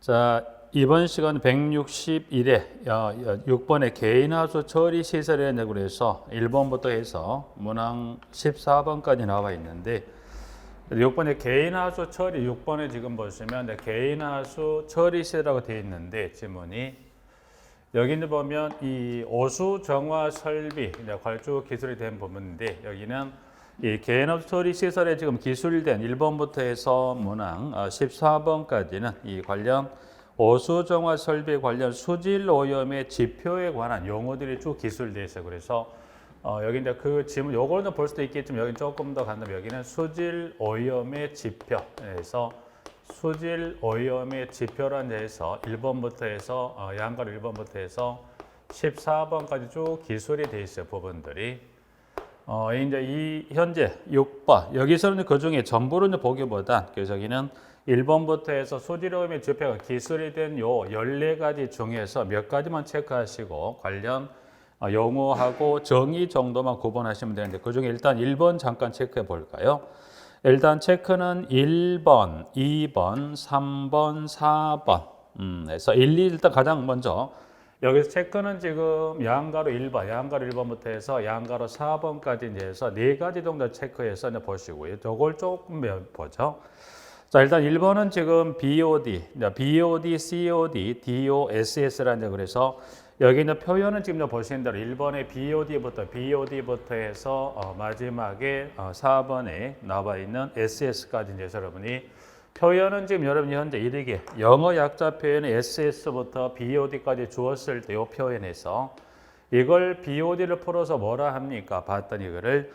자, 이번 시간 161회 6번의 개인하수 처리 시설에 그래서 1번부터 해서 문항 14번까지 나와 있는데 6번의 개인하수 처리 6번에 지금 보시면 개인하수 처리 시설이라고 되어 있는데 지문이 여기 이제 보면 이 오수 정화 설비 관주 기술이 된 부분인데 여기는 이 개인하수 처리 시설에 지금 기술된 1번부터 해서 문항 14번까지는 이 관련 오수 정화 설비 관련 수질 오염의 지표에 관한 용어들이 쭉 기술되어 있어요. 그래서 여기 이제 그 지문 요거는 볼 수도 있겠지만 여기 조금 더 간다면 여기는 수질 오염의 지표에서 수질 오염의 지표란 데에서 1번부터 해서 양가로 1번부터 해서 14번까지 쭉 기술이 되어 있어요. 부분들이. 이제 이 현재 6번 여기서는 그 중에 전부를 보기보다 그래서 여기는 1번부터 해서 수질 오염의 지표가 기술이 된 요 14가지 중에서 몇 가지만 체크하시고 관련 용어하고 정의 정도만 구분하시면 되는데 그 중에 일단 1번 잠깐 체크해 볼까요? 일단 체크는 1번, 2번, 3번, 4번 그래서 1, 2 일단 가장 먼저 여기서 체크는 지금 양가로 1번, 양가로 1번부터 해서 양가로 4번까지 이제 해서 4가지 정도 체크해서 이제 보시고요. 저걸 조금 보죠. 자, 일단 1번은 지금 BOD, BOD, COD, DO, SS라는 그래서 여기 있는 표현은 지금 보시는 대로 1번에 BOD부터 해서 마지막에 4번에 나와 있는 SS까지 이제 여러분이 표현은 지금 여러분이 현재 이렇게 영어 약자 표현에 SS부터 BOD까지 주었을 때 이 표현에서 이걸 BOD를 풀어서 뭐라 합니까? 봤더니 이거를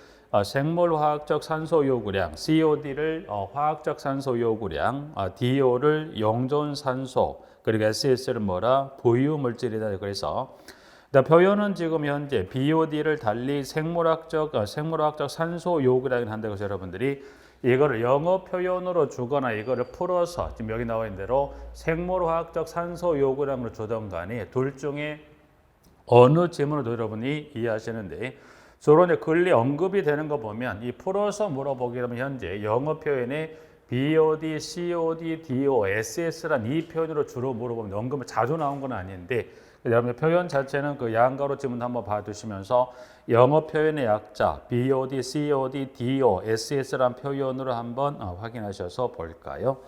생물화학적 산소 요구량, COD를 화학적 산소 요구량, DO를 용존 산소, 그리고 SS를 뭐라? 부유 물질이다. 그래서 표현은 지금 현재 BOD를 달리 생물학적 산소 요구량을 한다고 해서 여러분들이 이거를 영어 표현으로 주거나 이거를 풀어서 지금 여기 나와 있는 대로 생물화학적 산소 요구량으로 주던 간에 둘 중에 어느 지문으로 여러분이 이해하시는데 주로 이제 근리 언급이 되는 거 보면 이 풀어서 물어보게 되면 현재 영어 표현에 BOD, COD, DO, SS란 이 표현으로 주로 물어보면 언급이 자주 나온 건 아닌데 여러분들 표현 자체는 그 양가로 지문 한번 봐두시면서 영어 표현의 약자 BOD, COD, DO, SS란 표현으로 한번 확인하셔서 볼까요?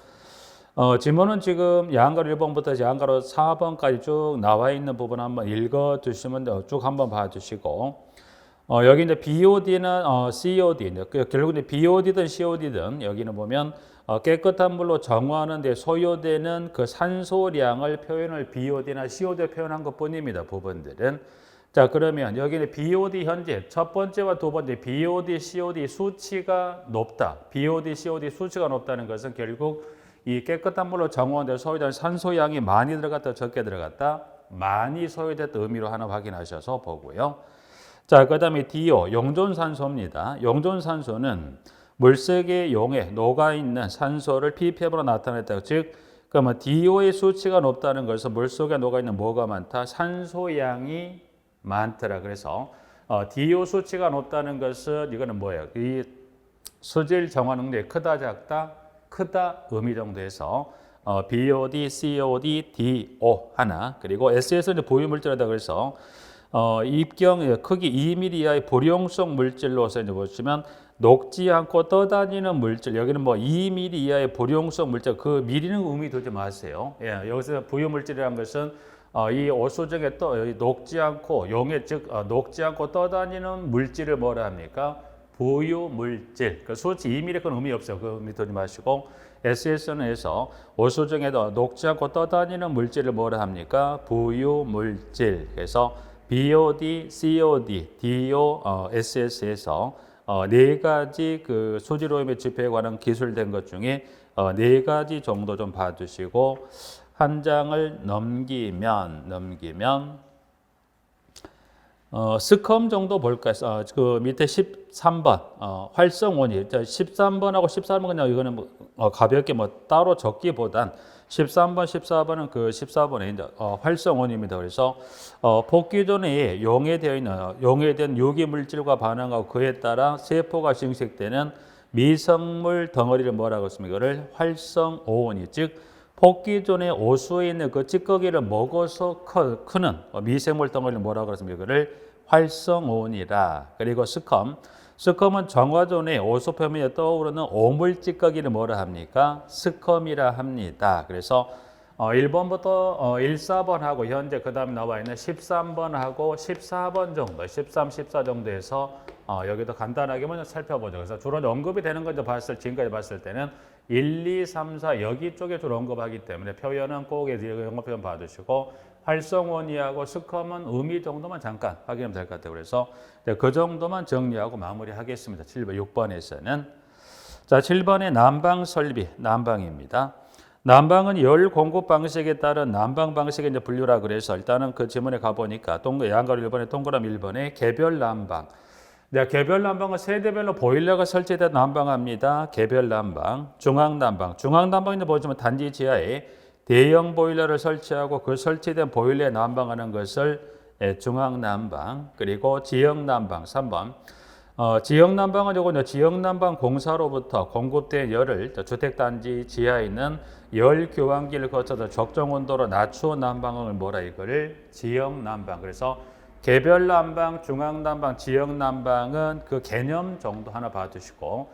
지문은 지금 양가로 1번부터 양가로 4번까지 쭉 나와 있는 부분 한번 읽어 두시면 쭉 한번 봐주시고 여기 이제 BOD는 COD, 결국 이제 BOD든 COD든 여기는 보면 깨끗한 물로 정화하는 데 소요되는 그 산소량을 표현을 BOD나 COD로 표현한 것 뿐입니다. 부분들은. 자, 그러면 여기는 BOD 현재 첫 번째와 두 번째 BOD, COD 수치가 높다. BOD, COD 수치가 높다는 것은 결국 이 깨끗한 물로 정화하는 데 소요되는 산소량이 많이 들어갔다, 적게 들어갔다, 많이 소요됐다 의미로 하나 확인하셔서 보고요. 자, 그 다음에 DO, 용존산소입니다. 용존산소는 물색의 용에 녹아있는 산소를 ppm으로 나타냈다. 즉, 그러면 DO의 수치가 높다는 것은 물속에 녹아있는 뭐가 많다? 산소양이 많더라. 그래서 DO 수치가 높다는 것은 이거는 뭐예요? 이 수질 정화 능력이 크다, 작다? 크다 의미 정도에서 BOD, COD, DO 하나 그리고 SS는 부유물질이다. 그래서 입경 크기 2mm 이하의 불용성 물질로서 이제 보시면 녹지 않고 떠다니는 물질 여기는 뭐 2mm 이하의 불용성 물질 그 미리는 의미 두지 마세요. 예, 여기서 부유물질이라는 것은 이 오수 중에 녹지 않고 용해 즉 녹지 않고 떠다니는 물질을 뭐라 합니까? 부유물질. 그 수치 2mm 건 의미 없어요. 그 의미 두지 마시고 SS는 해서 오수 중에도 녹지 않고 떠다니는 물질을 뭐라 합니까? 부유물질. 그래서 BOD, COD, DO, SS에서 네 가지 그 수질 오염의 지표에 관한 기술된 것 중에 네 가지 정도 좀 봐두시고 한 장을 넘기면 스컴 정도 볼까요? 그 밑에 13번 활성온이 13번하고 14번 그냥 이거는 가볍게 따로 적기보단 13번, 14번은 그 14번에 이제 활성온입니다. 그래서 복귀전에 용해된 유기 물질과 반응하고 그에 따라 세포가 증식되는 미생물 덩어리를 뭐라고 했습니까? 이거를 활성오온이 즉 폭기존의 오수에 있는 그 찌꺼기를 먹어서 크는 미생물 덩어리를 뭐라고 그랬습니까? 이거를 활성온이라. 그리고 스컴은 정화존의 오수 표면에 떠오르는 오물 찌꺼기를 뭐라 합니까? 스컴이라 합니다. 그래서 1번부터 1, 4번하고 현재 그 다음에 나와 있는 13번하고 14번 정도, 13, 14 정도에서 여기도 간단하게 먼저 살펴보죠. 그래서 주로 언급이 되는 건 지금까지 봤을 때는 1, 2, 3, 4 여기 쪽에 주로 언급하기 때문에 표현은 꼭 영어 표현 봐주시고 활성원이하고 스컴은 의미 정도만 잠깐 확인하면 될 것 같아요. 그래서 그 정도만 정리하고 마무리하겠습니다. 7번, 6번에서는. 자, 7번의 난방 설비, 난방입니다. 난방은 열 공급 방식에 따른 난방 방식의 이제 분류라 그래서 일단은 그 지문에 가보니까 양가로 1번에 동그라미 1번에 개별 난방. 개별 난방은 세대별로 보일러가 설치된 난방합니다. 개별 난방, 중앙 난방. 중앙 난방인데 보시면 단지 지하에 대형 보일러를 설치하고 그 설치된 보일러에 난방하는 것을 중앙 난방. 그리고 지역 난방 3번. 지역 난방은 요거 지역 난방 공사로부터 공급된 열을 주택단지 지하에 있는 열 교환기를 거쳐서 적정 온도로 낮추어 난방을 뭐라 이거를 지역 난방. 그래서 개별 난방, 중앙 난방, 지역 난방은 그 개념 정도 하나 봐두시고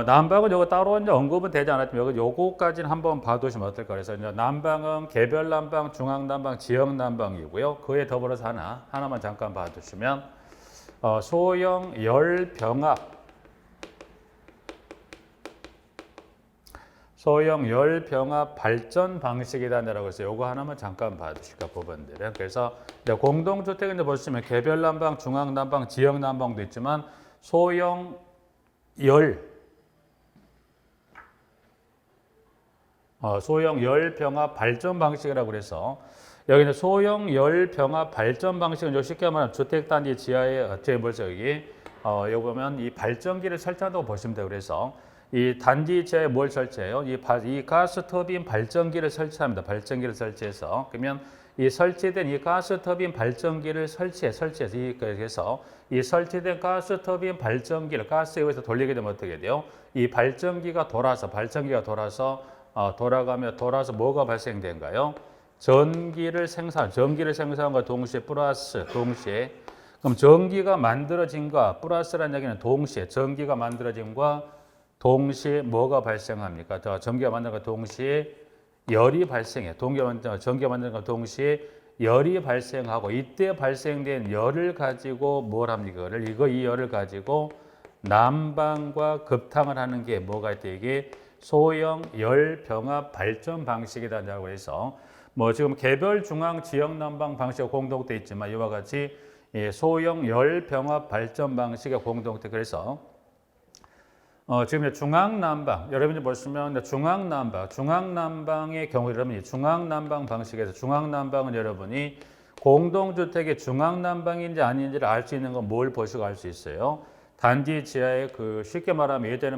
난방은 요거 따로 이제 언급은 되지 않았지만 요거까지는 한번 봐두시면 어떨까. 그래서 이제 난방은 개별 난방, 중앙 난방, 지역 난방이고요. 그에 더불어서 하나만 잠깐 봐두시면 소형 열 병합, 소형 열 병합 발전 방식이다라고 해서 요거 하나만 잠깐 봐주실까 부분들은. 그래서 공동주택은 이제 보시면 개별 난방, 중앙 난방, 지역 난방도 있지만 소형 열 병합 발전 방식이라고 그래서 여기는 소형 열 병합 발전 방식은 쉽게 말하면 주택단지 지하에 여기 보면 이 발전기를 설치한다고 보시면 돼요. 그래서 이 단지 지하에 뭘 설치해요? 이 가스 터빈 발전기를 설치합니다. 발전기를 설치해서 그러면 이 설치된 이 가스 터빈 발전기를 설치해서 이 설치된 가스 터빈 발전기를 가스에 의해서 돌리게 되면 어떻게 돼요? 이 발전기가 돌아서 돌아서 뭐가 발생된가요? 전기를 생산함과 동시에 그럼 전기가 만들어짐과 플러스라는 얘기는 동시에 전기가 만들어짐과 동시에 뭐가 발생합니까? 전기가 만들어짐과 동시에 열이 발생해. 전기가 만들어짐과 동시에 열이 발생하고 이때 발생된 열을 가지고 뭘 합니까? 이 열을 가지고 난방과 급탕을 하는 게 뭐가 있다? 이게 소형 열 병합 발전 방식이다라고 해서 지금 개별 중앙 지역 난방 방식과 공동돼 있지만 이와 같이 소형 열 병합 발전 방식의 공동돼. 그래서 지금 중앙 난방 여러분이 보시면 중앙 난방의 경우 여러분이 중앙 난방 방식에서 중앙 난방은 여러분이 공동주택의 중앙 난방인지 아닌지를 알 수 있는 건 뭘 보시고 알 수 있어요? 단지 지하에 쉽게 말하면 예전에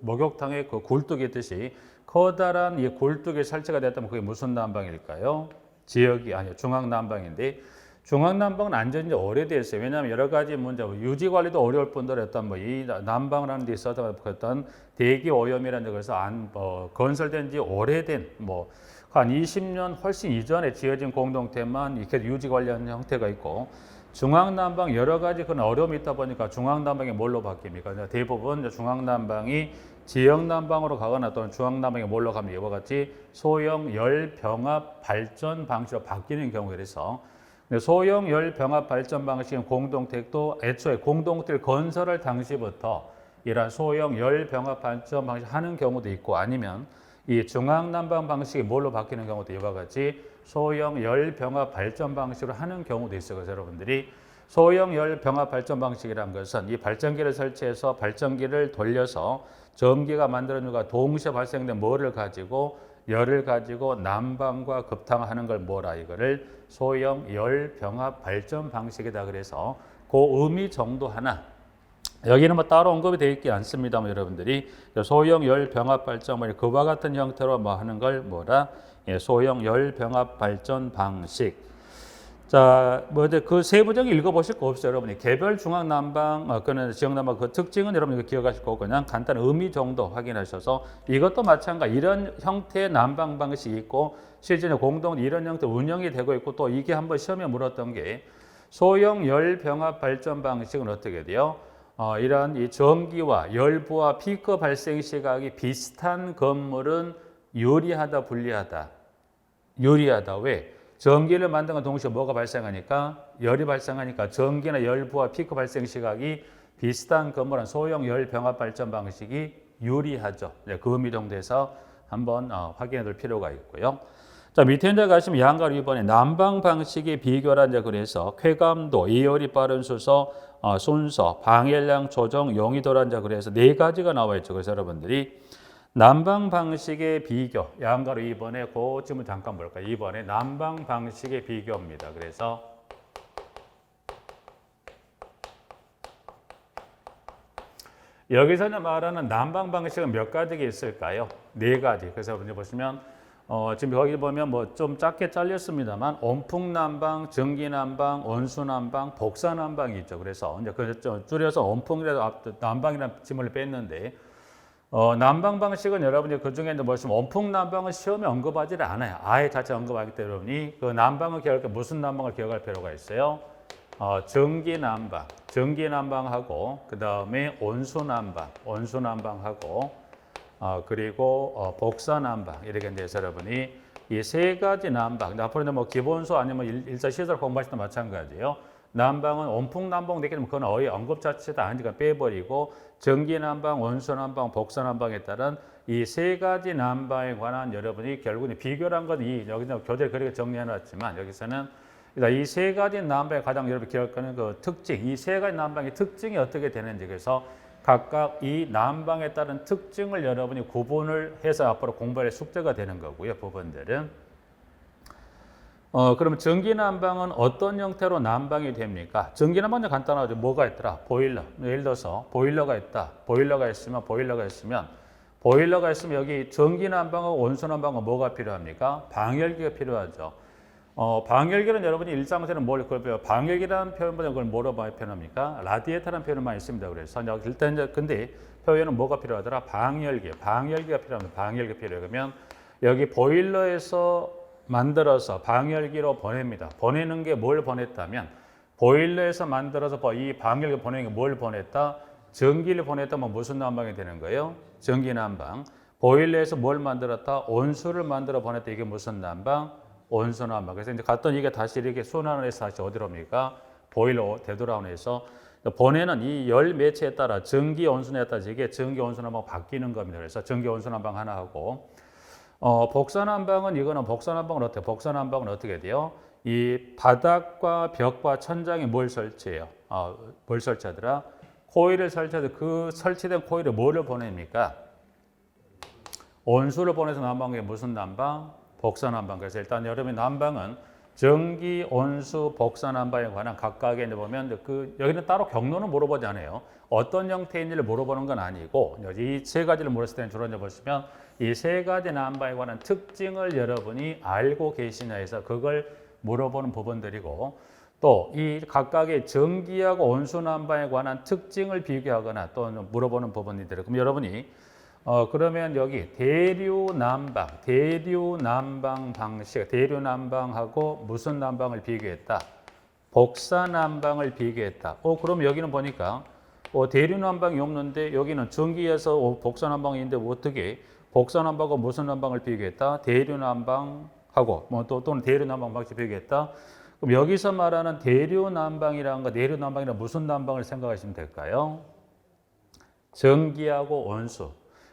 목욕탕에 굴뚝이 있듯이 커다란 이 굴뚝이 설치가 됐다면 그게 무슨 난방일까요? 지역이 아니요 중앙 난방인데 중앙 난방은 안전이 오래됐어요. 왜냐하면 여러 가지 문제, 유지 관리도 어려울 뿐더러 이 난방을 하는 데 있어서 어떤 대기 오염이라는 것에서 건설된 지 오래된 한 20년 훨씬 이전에 지어진 공동체만 이렇게 유지 관리하는 형태가 있고 중앙 난방 여러 가지 그런 어려움이 있다 보니까 중앙 난방이 뭘로 바뀝니까? 대부분 중앙 난방이 지역 난방으로 가거나 또는 중앙 난방이 뭘로 가면 이와 같이 소형 열 병합 발전 방식으로 바뀌는 경우에서 소형 열 병합 발전 방식인 공동택도 애초에 공동택 건설할 당시부터 이러한 소형 열 병합 발전 방식 하는 경우도 있고 아니면 이 중앙 난방 방식이 뭘로 바뀌는 경우도 이와 같이 소형 열 병합 발전 방식으로 하는 경우도 있어요. 그래서 여러분들이 소형 열 병합 발전 방식이라는 것은 이 발전기를 설치해서 발전기를 돌려서 전기가 만들어지고 동시에 발생된 뭐를 가지고 열을 가지고 난방과 급탕하는 걸 뭐라 이거를 소형 열 병합 발전 방식이다. 그래서 그 의미 정도 하나 여기는 따로 언급이 되어 있지 않습니다만 여러분들이 소형 열 병합 발전 그와 같은 형태로 하는 걸 소형 열 병합 발전 방식. 자, 뭐 이제 그 세부적인 읽어보실 거 없어요, 여러분이. 개별 중앙 난방, 그는 지역 난방 그 특징은 여러분이 기억하실 거고 그냥 간단한 의미 정도 확인하셔서 이것도 마찬가지 이런 형태의 난방 방식이 있고 실제로 공동 이런 형태 운영이 되고 있고 또 이게 한번 시험에 물었던 게 소형 열 병합 발전 방식은 어떻게 돼요? 이러한 이 전기와 열부와 피크 발생 시각이 비슷한 건물은 유리하다, 불리하다? 유리하다. 왜? 전기를 만드는 동시에 뭐가 발생하니까? 열이 발생하니까 전기나 열부와 피크 발생 시각이 비슷한 건물은 소형 열 병합 발전 방식이 유리하죠. 그 의미 정도에서 한번 확인해 둘 필요가 있고요. 자, 밑에 이제 가시면 양가로 이번에 난방 방식의 비교라 이제 그래서 쾌감도, 이열이 빠른 순서, 방열량 조정, 용이도라 이제 그래서 네 가지가 나와 있죠. 그래서 여러분들이 난방 방식의 비교, 양가로 2번에 그 질문 잠깐 볼까요? 2번에 난방 방식의 비교입니다. 그래서 여기서는 말하는 난방 방식은 몇 가지가 있을까요? 네 가지. 그래서 이제 보시면 지금 여기 보면 뭐 좀 작게 잘렸습니다만 온풍 난방, 전기 난방, 온수 난방, 복사 난방이 있죠. 그래서 이제 그 줄여서 온풍이라도 난방이라는 지문을 뺐는데 난방 방식은 여러분이 그 중에 이제 보시면 온풍 난방은 시험에 언급하지를 않아요. 아예 자체 언급하기 때문에 그 난방을 기억할 때 무슨 난방을 기억할 필요가 있어요? 전기 난방하고 그 다음에 온수 난방하고 그리고 복사 난방 이렇게 돼서 여러분이 이 세 가지 난방 앞으로 뭐 기본소 아니면 일자 시설 공부하실 때 마찬가지예요. 난방은 온풍 난방 되게 되면 그건 거의 언급 자체도 아니니까 빼버리고 전기 난방, 온수 난방, 복사 난방에 따른 이 세 가지 난방에 관한 여러분이 결국은 비교란 건 여기서 교재 그렇게 정리해놨지만 여기서는 이 세 가지 난방의 가장 여러분 기억하는 그 특징, 이 세 가지 난방의 특징이 어떻게 되는지 그래서 각각 이 난방에 따른 특징을 여러분이 구분을 해서 앞으로 공부할 숙제가 되는 거고요. 부분들은. 그러면 전기 난방은 어떤 형태로 난방이 됩니까? 전기 난방은 간단하죠. 뭐가 있더라? 보일러. 예를 들어서 보일러가 있다. 보일러가 있으면 여기 전기 난방하고 온수 난방은 뭐가 필요합니까? 방열기가 필요하죠. 방열기는 여러분이 일상생활은 뭘 배워요? 방열기라는 표현보다 그걸 뭐로 표현합니까? 라디에이터라는 표현을 많이 씁니다. 그래서 일단 이제 근데 표현은 뭐가 필요하더라? 방열기가 필요합니다. 방열기 필요해요. 그러면 여기 보일러에서 만들어서 방열기로 보냅니다. 보내는 게 뭘 보냈다면 보일러에서 만들어서 이 방열기 보내는 게 뭘 보냈다? 전기를 보냈다면 무슨 난방이 되는 거예요? 전기 난방. 보일러에서 뭘 만들었다? 온수를 만들어 보냈다. 이게 무슨 난방? 온수 난방. 그래서 이제 갔더니 이게 다시 이렇게 순환을 해서 다시 어디로 옵니까? 보일러 되돌아오면서 보내는 이 열 매체에 따라 전기 온수에 따라 이게 전기 온수 난방 바뀌는 겁니다. 그래서 전기 온수 난방 하나 하고 복사 난방은 복사 난방은 어때요? 복사 난방은 어떻게 돼요? 이 바닥과 벽과 천장에 뭘 설치해요? 뭘 설치하더라? 코일을 설치해서 그 설치된 코일에 뭐를 보냅니까? 온수를 보내서 난방한 게 무슨 난방? 복사 난방. 그래서 일단 여러분의 난방은 전기, 온수, 복사 난방에 관한 각각에 보면 여기는 따로 경로는 물어보지 않아요. 어떤 형태인지를 물어보는 건 아니고 이 세 가지를 물었을 때는 주로 보시면 이 세 가지 난방에 관한 특징을 여러분이 알고 계시냐 해서 그걸 물어보는 부분들이고 또 이 각각의 전기하고 온수 난방에 관한 특징을 비교하거나 또 물어보는 부분들이 그럼 여러분이 그러면 여기 대류 난방 방식, 대류 난방하고 무슨 난방을 비교했다? 복사 난방을 비교했다. 그럼 여기는 보니까 대류 난방이 없는데 여기는 전기에서 복사 난방이 있는데 어떻게 복사 난방하고 무슨 난방을 비교했다? 대류 난방하고 또는 대류 난방 방식 비교했다. 그럼 여기서 말하는 대류 난방이라는 거, 내류 난방이란 무슨 난방을 생각하시면 될까요? 전기하고 온수.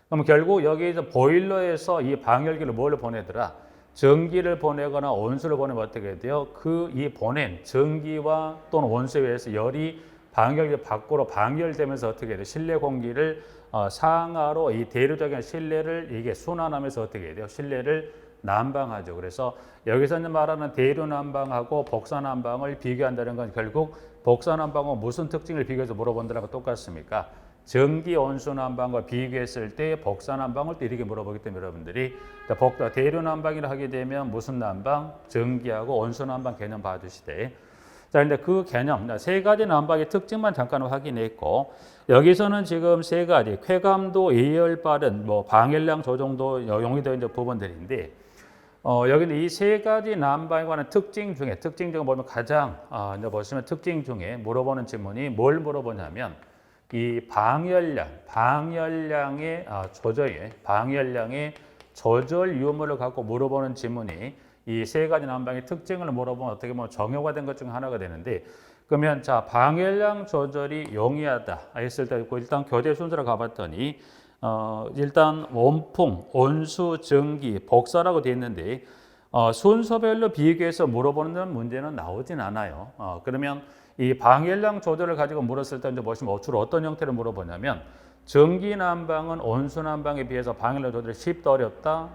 그럼 결국 여기서 보일러에서 이 방열기를 뭘 보내더라? 전기를 보내거나 온수를 보내면 어떻게 돼요? 이 보낸 전기와 또는 온수에 의해서 열이 방열기 밖으로 방열되면서 어떻게 돼요? 실내 공기를 상하로 이 대류적인 실내를 이게 순환하면서 어떻게 돼요? 실내를 난방하죠. 그래서 여기서 말하는 대류 난방하고 복사 난방을 비교한다는 건 결국 복사 난방은 무슨 특징을 비교해서 물어본다는 거 똑같습니까? 전기 온수 난방과 비교했을 때 복사 난방을 또 이렇게 물어보기 때문에 여러분들이 대류 난방이라 하게 되면 무슨 난방? 전기하고 온수 난방 개념 봐주시되, 자, 근데 그 개념, 세 가지 난방의 특징만 잠깐 확인했고, 여기서는 지금 세 가지, 쾌감도, 예열 빠른, 방열량 조정도 용이되어 있는 부분들인데, 여기는 이 세 가지 난방에 관한 특징 중에 보면 가장, 이제 보시면 특징 중에 물어보는 질문이 뭘 물어보냐면, 이 방열량의 조절 유무를 갖고 물어보는 질문이 이 세 가지 난방의 특징을 물어보면 어떻게 보면 정형화 된 것 중 하나가 되는데, 그러면 자, 방열량 조절이 용이하다 했을 때 일단 교재 순서로 가봤더니 일단 원풍, 온수, 전기, 복사라고 되어 있는데 순서별로 비교해서 물어보는 문제는 나오진 않아요. 그러면 이 방열량 조절을 가지고 물었을 때 이제 보시면 주로 어떤 형태로 물어보냐면, 전기 난방은 온수 난방에 비해서 방열량 조절이 쉽다 어렵다?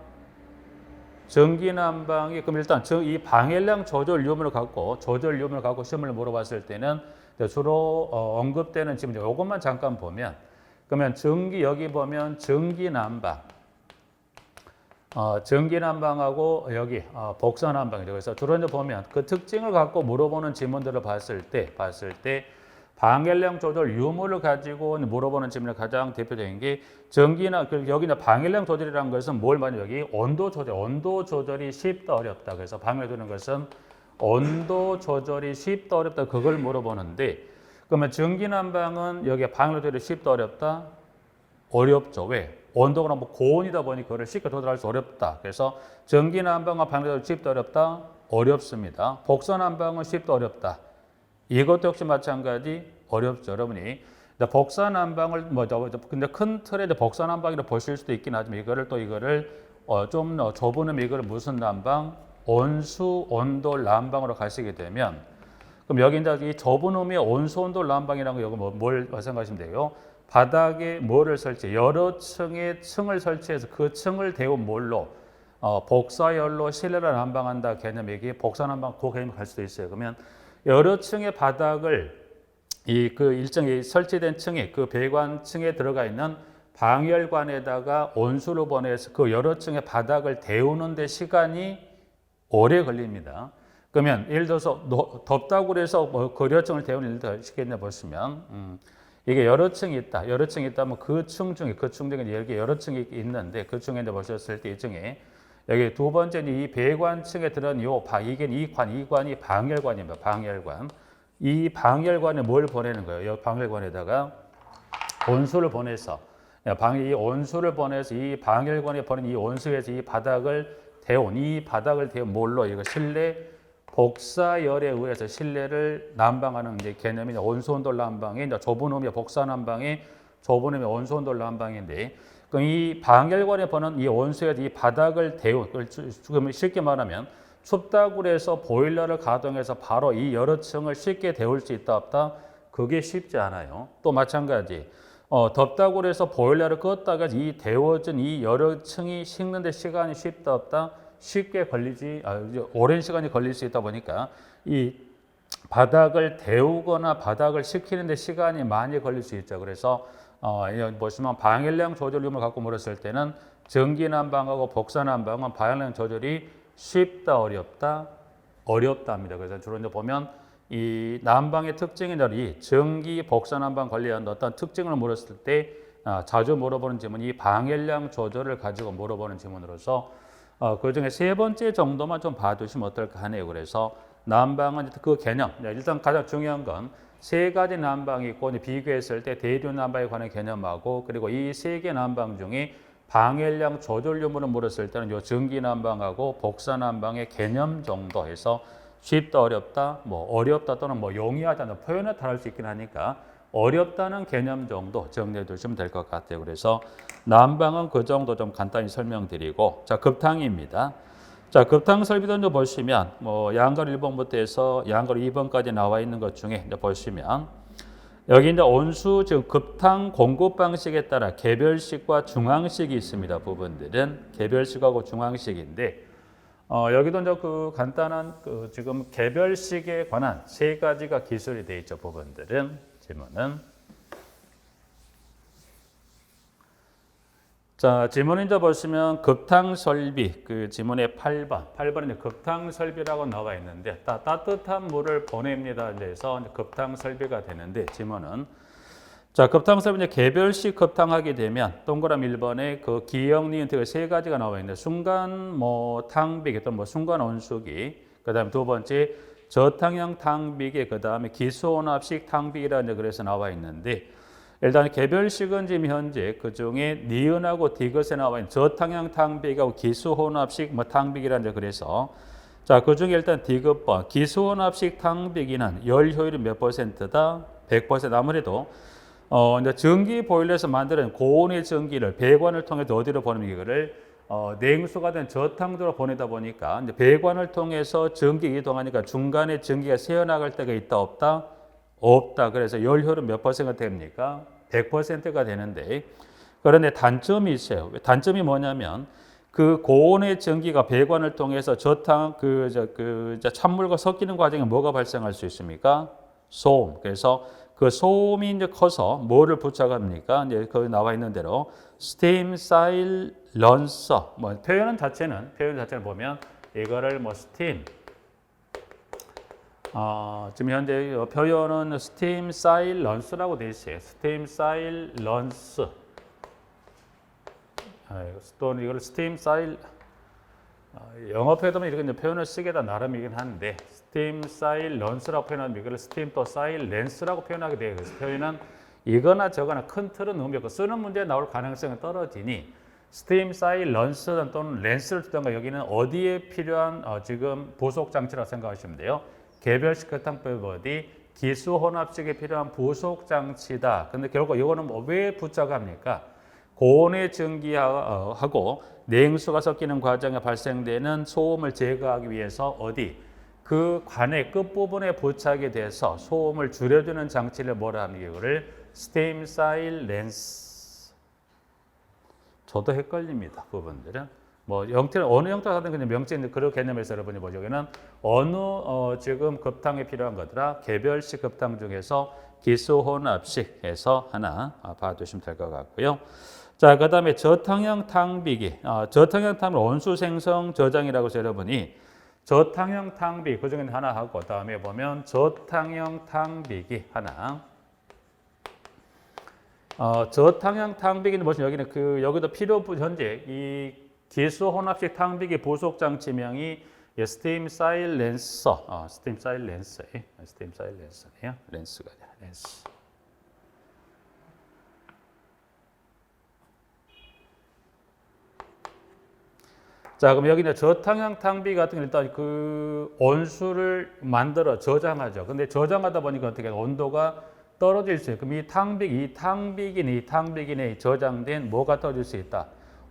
전기 난방이, 그럼 일단 이 방열량 조절 유무를 갖고 시험을 물어봤을 때는 주로 언급되는 질문, 이것만 잠깐 보면, 그러면 여기 보면 전기 난방하고 여기 복사 난방이죠. 그래서 주로 이제 보면 그 특징을 갖고 물어보는 질문들을 봤을 때 방열량 조절 유무를 가지고 물어보는 질문의 가장 대표적인 게 여기 방열량 조절이라는 것은 뭘 말하냐, 여기 온도 조절이 쉽다 어렵다. 그래서 방열 조절인 것은 온도 조절이 쉽다 어렵다, 그걸 물어보는데, 그러면 전기 난방은 여기 방열 조절이 쉽다 어렵다? 어렵죠. 왜? 온도가 고온이다 보니 그거를 쉽게 조절할 수 어렵다. 그래서 전기 난방과 방열 조절이 쉽다 어렵다? 어렵습니다. 복사 난방은 쉽다 어렵다? 이것도 역시 마찬가지 어렵죠. 여러분이 복사 난방을 근데 큰 틀에 복사 난방이라고 보실 수도 있긴 하지만 이거를 좀 좁은 의미, 이거를 무슨 난방? 온수 온돌 난방으로 가시게 되면, 그럼 여기 이제 이 좁은 의미의 온수 온돌 난방이라는 거, 이거 뭘 생각하시면 돼요? 바닥에 뭐를 여러 층의 층을 설치해서 그 층을 데운 뭘로 복사열로 실내를 난방한다 개념이, 이게 복사 난방 그 개념이 갈 수도 있어요. 그러면 여러 층의 바닥을 그 일정히 설치된 층에, 그 배관층에 들어가 있는 방열관에다가 온수를 보내서 그 여러 층의 바닥을 데우는 데 시간이 오래 걸립니다. 그러면 예를 들어서 덥다고 그래서 그 여러 층을 데우는 일도 쉽게 보시면 이게 여러 층이 있다면 그 층 중에 이렇게 여러 층이 있는데, 그 층에 보셨을 때 이 층에 여기 두 번째는 이 배관층에 들어간 이 관이 방열관입니다. 방열관. 이 방열관에 뭘 보내는 거예요? 이 방열관에다가 온수를 보내서 이 방열관에 보낸 이 온수에서 이 바닥을 데운 뭘로? 이거 실내 복사열에 의해서 실내를 난방하는 이제 개념이 온수온돌 난방의 좁은 의미의 복사 난방의 좁은 의미의 온수온돌 난방인데, 그럼 이 방열관에 보는 이 온수에서 이 바닥을 쉽게 말하면 춥다고 해서 보일러를 가동해서 바로 이 여러 층을 쉽게 데울 수 있다 없다? 그게 쉽지 않아요. 또 마찬가지 덥다고 해서 보일러를 껐다가 이 데워진 이 여러 층이 식는 데 시간이 쉽다 없다? 쉽게 오랜 시간이 걸릴 수 있다 보니까 이 바닥을 데우거나 바닥을 식히는 데 시간이 많이 걸릴 수 있죠. 그래서 보시면 방열량 조절 유무를 갖고 물었을 때는 전기 난방하고 복사 난방은 방열량 조절이 쉽다 어렵다? 어렵답니다. 그래서 주로 이제 보면 이 난방의 특징인 이 전기 복사 난방 관리한 어떤 특징을 물었을 때 자주 물어보는 질문이 이 방열량 조절을 가지고 물어보는 질문으로서 그 중에 세 번째 정도만 좀 봐두시면 어떨까 하네요. 그래서 난방은 그 개념, 일단 가장 중요한 건 세 가지 난방이 있고 비교했을 때 대류 난방에 관한 개념하고, 그리고 이 세 개 난방 중에 방열량 조절 유무를 물었을 때는 요 전기 난방하고 복사 난방의 개념 정도 해서 쉽다 어렵다, 어렵다 또는 용이하다는 표현에 따라 할 수 있긴 하니까 어렵다는 개념 정도 정리해 두시면 될 것 같아요. 그래서 난방은 그 정도 좀 간단히 설명드리고, 자, 급탕입니다. 자, 급탕 설비도 보시면 양가로 1번부터 해서 양가로 2번까지 나와 있는 것 중에 보시면 여기 이제 온수 즉 급탕 공급 방식에 따라 개별식과 중앙식이 있습니다. 부분들은 개별식하고 중앙식인데 여기도 이제 그 간단한 지금 개별식에 관한 세 가지가 기술이 되어 있죠. 부분들은 질문은 자, 지문 이제 보시면 급탕 설비, 그 지문의 8번에 이제 급탕 설비라고 나와 있는데 따뜻한 물을 보냅니다. 그래서 급탕 설비가 되는데 지문은 자, 급탕 설비 이제 개별식 급탕하게 되면 동그라미 1번에 그 기역, 니은, 티귿 세 가지가 나와 있는데 순간 뭐 탕비기 또는 뭐 순간 온수기, 그다음에 두 번째 저탕형 탕비기, 그다음에 기수혼합식 탕비기라는 그래서 나와 있는데 일단 개별식은 지금 현재 그 중에 니은하고 디귿에 나와 있는 저탕형 탕비기하고 기수혼합식 뭐 탕비기라는 그래서 자, 그 중에 일단 디귿번 기수혼합식 탕비기는 열 효율이 몇 %다? 100%. 아무래도 이제 전기 보일러에서 만드는 고온의 전기를 배관을 통해서 어디로 보내면 이거를 냉수가 된 저탕도로 보내다 보니까 이제 배관을 통해서 전기 이동하니까 중간에 전기가 새어나갈 때가 있다 없다? 없다. 그래서 열효율은 몇 %가 됩니까? 100%가 되는데 그런데 단점이 있어요. 단점이 뭐냐면 그 고온의 전기가 배관을 통해서 저탕 찬물과 섞이는 과정에 뭐가 발생할 수 있습니까? 소음. 그래서 그 소음이 이제 커서 뭐를 부착합니까? 이제 거기 나와 있는 대로 스팀 사일런서. 뭐 표현 자체는 보면 이거를 뭐 스팀 지금 현재 표현은 스팀 사일런스라고 되어 있어요. 스팀 사일런스. 또는 이걸 스팀 사일 영어 표현은 이렇게 표현을 쓰게다 나름이긴 한데 스팀 사일런스라고 표현하면 이걸 스팀 또 사일렌스라고 표현하게 돼요. 그래서 표현은 이거나 저거나 큰 틀은 의미 없고 쓰는 문제에 나올 가능성이 떨어지니 스팀 사일런스 또는 렌스를 쓰던가 여기는 어디에 필요한 지금 부속 장치라고 생각하시면 돼요. 개별식 급탕법 어디 기수 혼합식에 필요한 부속 장치다. 근데 결국 이거는 왜 부착합니까? 고온의 전기하고 냉수가 섞이는 과정에 발생되는 소음을 제거하기 위해서 어디 그 관의 끝부분에 부착이 돼서 소음을 줄여주는 장치를 뭐라 합니까? 이거를 스팀 사일렌스. 저도 헷갈립니다. 부분들은 뭐 형태는 어느 형태가 하든 그냥 명칭인데 그런 개념에서 여러분이 보죠. 여기는 어느 지금 급탕에 필요한 것들아 개별식 급탕 중에서 기수혼합식에서 하나 봐두시면 될 것 같고요. 자, 그 다음에 저탕형 탕비기. 저탕형 탕비 온수 생성 저장이라고 해서 여러분이 저탕형 탕비 그 중에 하나 하고 그 다음에 보면 저탕형 탕비기 하나. 저탕형 탕비기는 보시면 여기는 그 여기도 필요 현재 이 기수 혼합식 탕비기 부속 장치명이 스팀 사일렌서. 스팀 사일렌서예요. 스팀 사일렌서네요. 렌스가 아니라 렌스. 자, 그럼 여기는 저탕형 탕비 같은 게 일단 그 온수를 만들어 저장하죠. 근데 저장하다 보니까 어떻게 온도가 떨어질 수 있어요. 그럼 이 탕비기에 저장된 뭐가 떨어질 수 있다?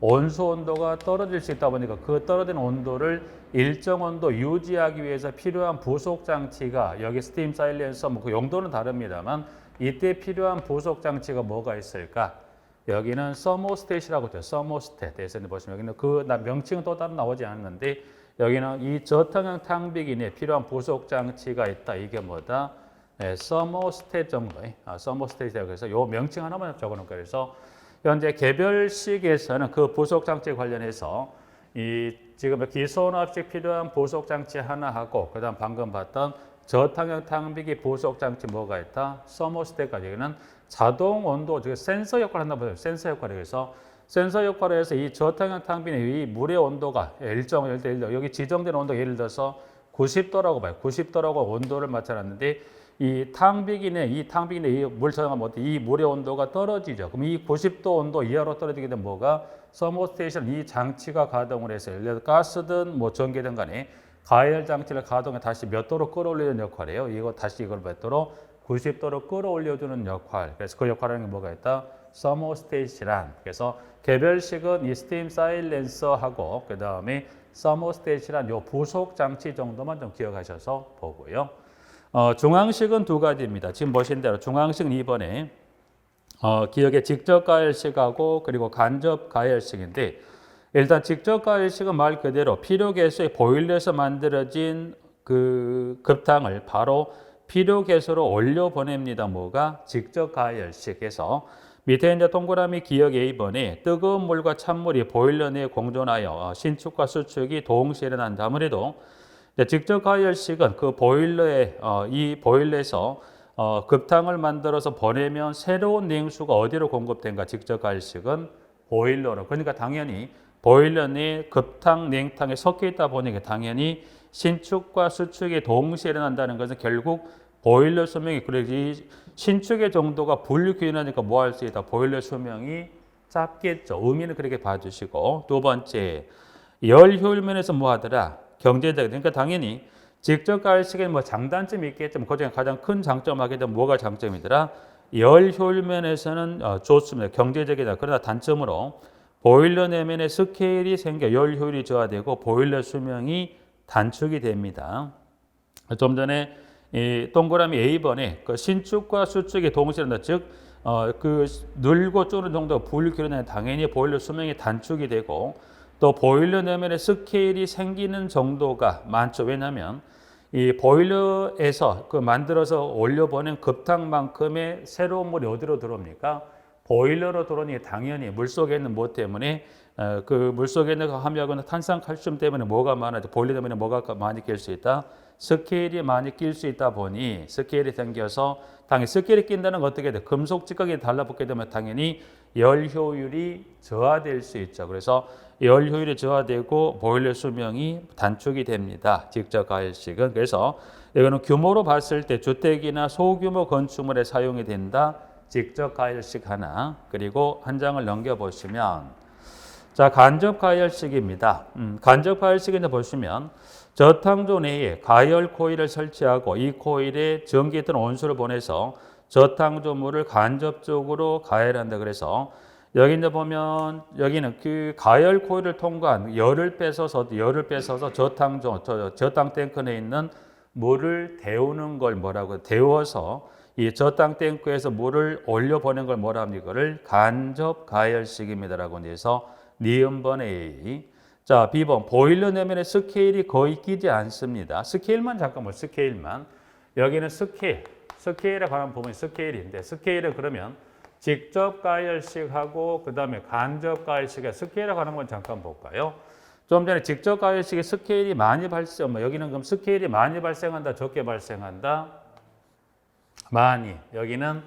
온수 온도가 떨어질 수 있다 보니까 그 떨어진 온도를 일정 온도 유지하기 위해서 필요한 부속 장치가 여기 스팀 사일렌서 뭐 그 용도는 다릅니다만 이때 필요한 부속 장치가 뭐가 있을까? 여기는 서모스탯이라고 해요. 서모스탯. 에서 보시면 여기는 그 명칭은 또 따로 나오지 않는데 여기는 이 저탕형 탕비기 내에 필요한 부속 장치가 있다. 이게 뭐다? 서모스탯 정도의 서모스탯이라고 해서 요 명칭 하나만 적어놓을게요. 그래서 현재 개별식에서는 그 부속 장치 관련해서 이 지금 기수혼합식 필요한 부속 장치 하나 하고 그다음 방금 봤던 저탕형 탕비기 부속 장치 뭐가 있다? 서모스탯까지. 여기는 자동 온도, 즉 센서 역할을 한다고 봐요. 센서 역할을 해서 센서 역할을 해서 이 저탕형 탕비는 이 물의 온도가 일정 여기 지정된 온도가 예를 들어서 90도라고 봐요. 90도라고 온도를 맞춰놨는데 이 탕비기 내 이 물 저장하면 이 물의 온도가 떨어지죠. 그럼 이 90도 온도 이하로 떨어지게 되면 뭐가 서모스테이션 이 장치가 가동을 해서 예를 들어 가스든 뭐 전기든 간에 가열 장치를 가동해 다시 몇 도로 끌어올리는 역할이에요. 이거 다시 이걸 몇 도로 90도로 끌어올려주는 역할. 그래서 그 역할하는 게 뭐가 있다? 서모스테이션. 그래서 개별식은 이 스팀 사일렌서하고 그 다음에 서모스테이션 요 부속 장치 정도만 좀 기억하셔서 보고요. 중앙식은 두 가지입니다. 지금 보신 대로 중앙식은 이번에 기억에 직접 가열식하고 그리고 간접 가열식인데 일단 직접 가열식은 말 그대로 필요 개수의 보일러에서 만들어진 그 급탕을 바로 필요 개수로 올려 보냅니다. 뭐가 직접 가열식에서 밑에 이제 동그라미 기역 A번에 뜨거운 물과 찬물이 보일러 내에 공존하여 신축과 수축이 동시에 일어난다. 아무래도 직접 가열식은 그 보일러에 이 보일러에서 급탕을 만들어서 보내면 새로운 냉수가 어디로 공급된가? 직접 가열식은 보일러로. 그러니까 당연히 보일러 내에 급탕, 냉탕에 섞여 있다 보니까 당연히 신축과 수축이 동시에 일어난다는 것은 결국 보일러 수명이 그래지 신축의 정도가 분류기준하니까 뭐 할 수 있다? 보일러 수명이 짧겠죠. 의미는 그렇게 봐주시고 두 번째 열 효율면에서 뭐 하더라? 경제적. 그러니까 당연히 직접 가열식에는 뭐 장단점이 있겠지만 그중에 가장 큰 장점 하게 되면 뭐가 장점이더라? 열 효율면에서는 좋습니다. 경제적이다. 그러나 단점으로 보일러 내면에 스케일이 생겨 열 효율이 저하되고 보일러 수명이 단축이 됩니다. 좀 전에 이 동그라미 A번에 그 신축과 수축이 동시에 일어난다. 즉, 그 늘고 줄는 정도가 분류기준에 당연히 보일러 수명이 단축이 되고 또 보일러 내면에 스케일이 생기는 정도가 많죠. 왜냐하면 이 보일러에서 그 만들어서 올려보낸 급탕만큼의 새로운 물이 어디로 들어옵니까? 보일러로 들어오니 당연히 물속에 있는 뭐 때문에 그 물속에 있는 함유하고는 탄산칼슘 때문에 뭐가 많아져? 보일러 때문에 뭐가 많이 낄 수 있다? 스케일이 많이 낄 수 있다 보니 스케일이 생겨서 당연히 스케일이 낀다는 건 어떻게 돼? 금속 직각이 달라붙게 되면 당연히 열 효율이 저하될 수 있죠. 그래서 열 효율이 저하되고 보일러 수명이 단축이 됩니다. 직접 가열식은. 그래서 이거는 규모로 봤을 때 주택이나 소규모 건축물에 사용이 된다. 직접 가열식 하나. 그리고 한 장을 넘겨보시면 자, 간접 가열식입니다. 간접 가열식인데 보시면 저탕조 내에 가열 코일을 설치하고 이 코일에 전기 또는 온수를 보내서 저탕조물을 간접적으로 가열한다. 그래서 여기 이제 보면 여기는 그 가열 코일을 통과한 열을 뺏어서 저탕 탱크 내에 있는 물을 데우는 걸 뭐라고 데워서 이 저탕 탱크에서 물을 올려 보낸 걸 뭐라 합니까? 이거를 간접 가열식입니다라고 해서 니은번 A. 자, B번 보일러 내면에 스케일이 거의 끼지 않습니다. 스케일만 잠깐 스케일만. 여기는 스케일에 관한 부분이 스케일인데 스케일은 그러면 직접 가열식하고 그다음에 간접 가열식의 스케일에 관한 건 잠깐 볼까요? 좀 전에 직접 가열식의 스케일이 많이 발생, 여기는 그럼 스케일이 많이 발생한다, 적게 발생한다? 많이. 여기는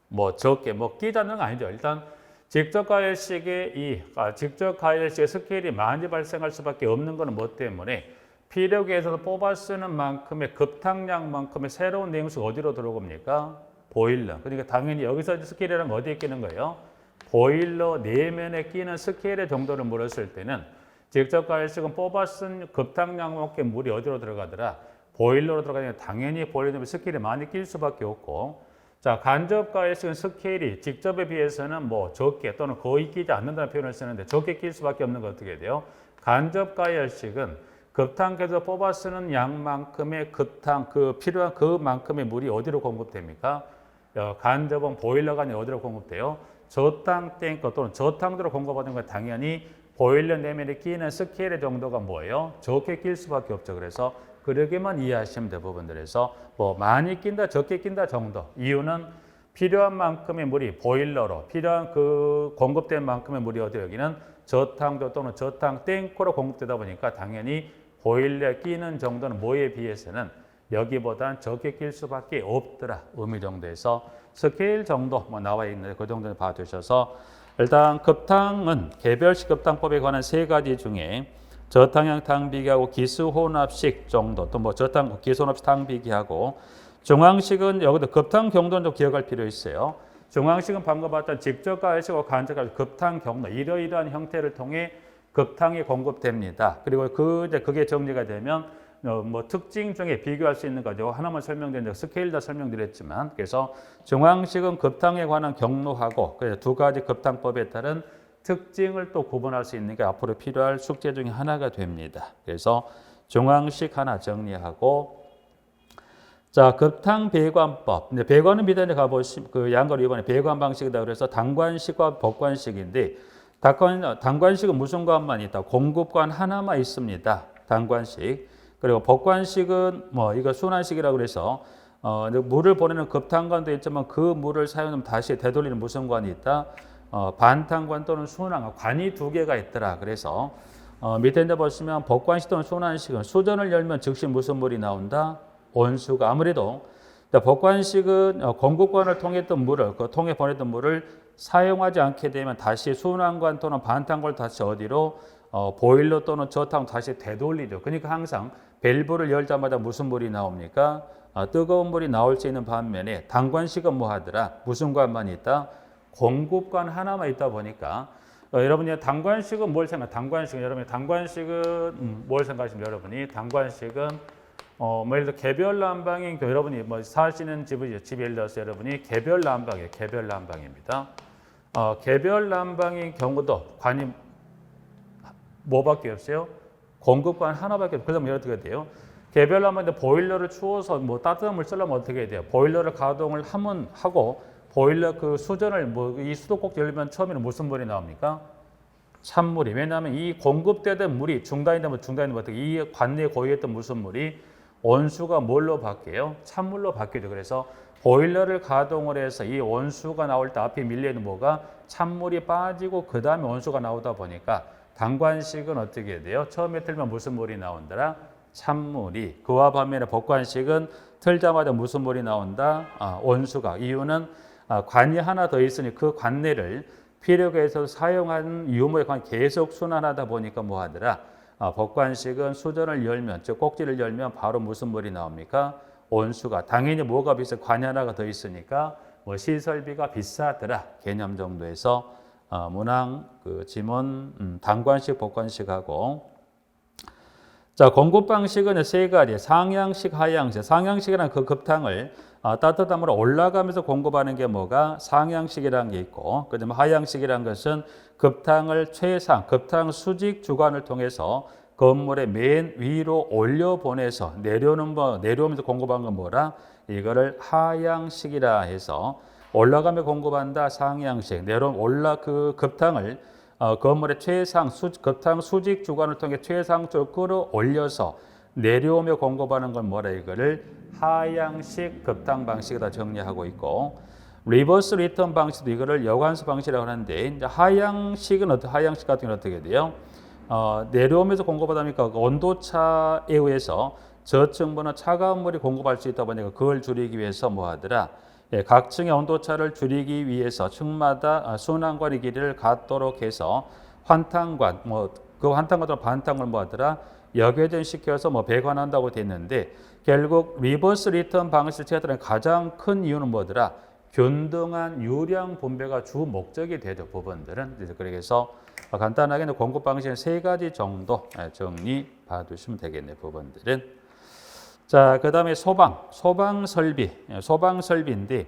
뭐 적게, 끼자는 건 아니죠. 일단 직접 가열식의 직접 가열식의 스케일이 많이 발생할 수밖에 없는 것은 뭐 때문에 피력에서 뽑아 쓰는 만큼의 급탕량만큼의 새로운 냉수가 어디로 들어옵니까? 보일러. 그러니까 당연히 여기서 스케일이란 어디에 끼는 거예요? 보일러 내면에 끼는 스케일의 정도를 물었을 때는 직접 가열식은 뽑아 쓴 급탕량만큼의 물이 어디로 들어가더라? 보일러로 들어가니까 당연히 보일러 내면 스케일이 많이 낄 수밖에 없고 자, 간접 가열식은 스케일이 직접에 비해서는 뭐 적게 또는 거의 끼지 않는다는 표현을 쓰는데 적게 낄 수밖에 없는 건 어떻게 돼요? 간접 가열식은 급탕에서 뽑아 쓰는 양만큼의 급탕 필요한 그만큼의 물이 어디로 공급됩니까? 간접은 보일러가 아니라 어디로 공급돼요? 저탕 탱크 또는 저탕으로 공급하는 건 당연히 보일러 내면에 끼는 스케일의 정도가 뭐예요? 적게 낄 수밖에 없죠. 그래서 그러게만 이해하시면 될 부분들에서 뭐 많이 낀다, 적게 낀다 정도. 이유는 필요한 만큼의 물이 보일러로 필요한 그 공급된 만큼의 물이 어디 여기는 저탕조 또는 저탕 탱크로 공급되다 보니까 당연히 보일러에 끼는 정도는 뭐에 비해서는 여기보단 적게 낄 수밖에 없더라. 의미 정도에서 스케일 정도 나와 있는데 그 정도는 봐두셔서 일단 급탕은 개별식 급탕법에 관한 세 가지 중에 저탕형 탕비기하고 기수혼합식 정도 또 뭐 저탕 기수혼합식 탕비기하고 중앙식은 여기도 급탕 경도는 좀 기억할 필요 있어요. 중앙식은 방금 봤던 직접 가열식과 간접 가열식 급탕 경도 이러이러한 형태를 통해 급탕이 공급됩니다. 그리고 그게 정리가 되면 뭐 특징 중에 비교할 수 있는 거죠. 하나만 설명드린 스케일 다 설명드렸지만 그래서 중앙식은 급탕에 관한 경로하고 그래서 두 가지 급탕법에 따른 특징을 또 구분할 수 있는 게 앞으로 필요할 숙제 중에 하나가 됩니다. 그래서 중앙식 하나 정리하고 자, 급탕 배관법. 이제 배관은 밑에 가보시면 그 양거리 이번에 배관 방식이다 그래서 단관식과 법관식인데 단관식은 무슨 관만 있다? 공급관 하나만 있습니다. 단관식. 그리고 법관식은 뭐 이거 순환식이라고 그래서 이제 물을 보내는 급탄관도 있지만 그 물을 사용하면 다시 되돌리는 무슨 관이 있다? 반탄관 또는 순환관, 관이 두 개가 있더라. 그래서 밑에 이제 보시면 복관식 또는 순환식은 수전을 열면 즉시 무슨 물이 나온다? 온수가. 아무래도 복관식은 공급관을 통했던 물을, 그 통해 보냈던 물을 사용하지 않게 되면 다시 순환관 또는 반탄관을 다시 어디로 보일러 또는 저탕 다시 되돌리죠. 그러니까 항상 밸브를 열자마자 무슨 물이 나옵니까? 뜨거운 물이 나올 수 있는 반면에 단관식은 뭐 하더라? 무슨 관만 있다? 공급관 하나만 있다 보니까 여러분이 단관식은 뭘 생각? 단관식은 여러분이 단관식은 뭘 생각하시면 여러분이 단관식은 뭐 예를 들어 개별 난방인 여러분이 뭐 사시는 집이 예를 들어서 여러분이 개별 난방이에요. 개별 난방입니다. 개별 난방인 경우도 관이 뭐밖에 없어요? 공급관 하나밖에 없어요. 그러면 어떻게 돼요? 개별 난방인데 보일러를 추워서 뭐 따뜻한 물 쓰려면 어떻게 돼요? 보일러를 가동을 하고 보일러 그 수전을 뭐 이 수도꼭지 열면 처음에는 무슨 물이 나옵니까? 찬물이. 왜냐하면 이 공급되던 물이 중단이 되면 어떻게 이 관내에 고유했던 무슨 물이 온수가 뭘로 바뀌어요? 찬물로 바뀌죠. 그래서 보일러를 가동을 해서 이 온수가 나올 때 앞에 밀려있는 뭐가 찬물이 빠지고 그 다음에 온수가 나오다 보니까 단관식은 어떻게 돼요? 처음에 틀면 무슨 물이 나온다라? 찬물이. 그와 반면에 복관식은 틀자마자 무슨 물이 나온다? 온수가. 이유는 관이 하나 더 있으니 그 관내를 필요에 의해서 사용한 유무의 관 계속 순환하다 보니까 뭐 하더라? 복관식은 수전을 열면, 즉 꼭지를 열면 바로 무슨 물이 나옵니까? 온수가. 당연히 뭐가 비싸? 관이 하나가 더 있으니까 뭐 시설비가 비싸더라. 개념 정도에서 문항 그 지문 단관식, 복관식하고 자 공급 방식은 세 가지. 상향식, 하향식. 상향식이란 그 급탕을 따뜻한 물로 올라가면서 공급하는 게 뭐가 상향식이라는 게 있고, 그다음에 하향식이라는 것은 급탕을 급탕 수직 주관을 통해서 건물의 맨 위로 올려 보내서 내려오면서 공급하는 건 뭐라? 이거를 하향식이라 해서 올라가며 공급한다. 상향식. 그 급탕을 건물의 급탕 수직 주관을 통해 최상적으로 끌어올려서 내려오며 공급하는 건 뭐라? 이거를 하향식 급탕 방식이다 정리하고 있고, 리버스 리턴 방식도 이거를 여관수 방식이라고 하는데, 이제 하향식 같은 경우는 어떻게 돼요? 내려오면서 공급하다 보니까 온도차에 의해서 저층보다 차가운 물이 공급할 수 있다 보니까 그걸 줄이기 위해서 뭐 하더라? 각 층의 온도차를 줄이기 위해서 층마다 순환관의 길이를 갖도록 해서 환탄관, 그 환탄관과 반탄관을 뭐 하더라? 역회전시켜서 배관한다고 됐는데, 결국 리버스 리턴 방식을 취하는 가장 큰 이유는 뭐더라? 균등한 유량 분배가 주 목적이 되죠. 부분들은. 그래서 간단하게 공급 방식은 세 가지 정도 정리 봐두시면 되겠네요. 부분들은. 자, 그 다음에 소방 설비인데,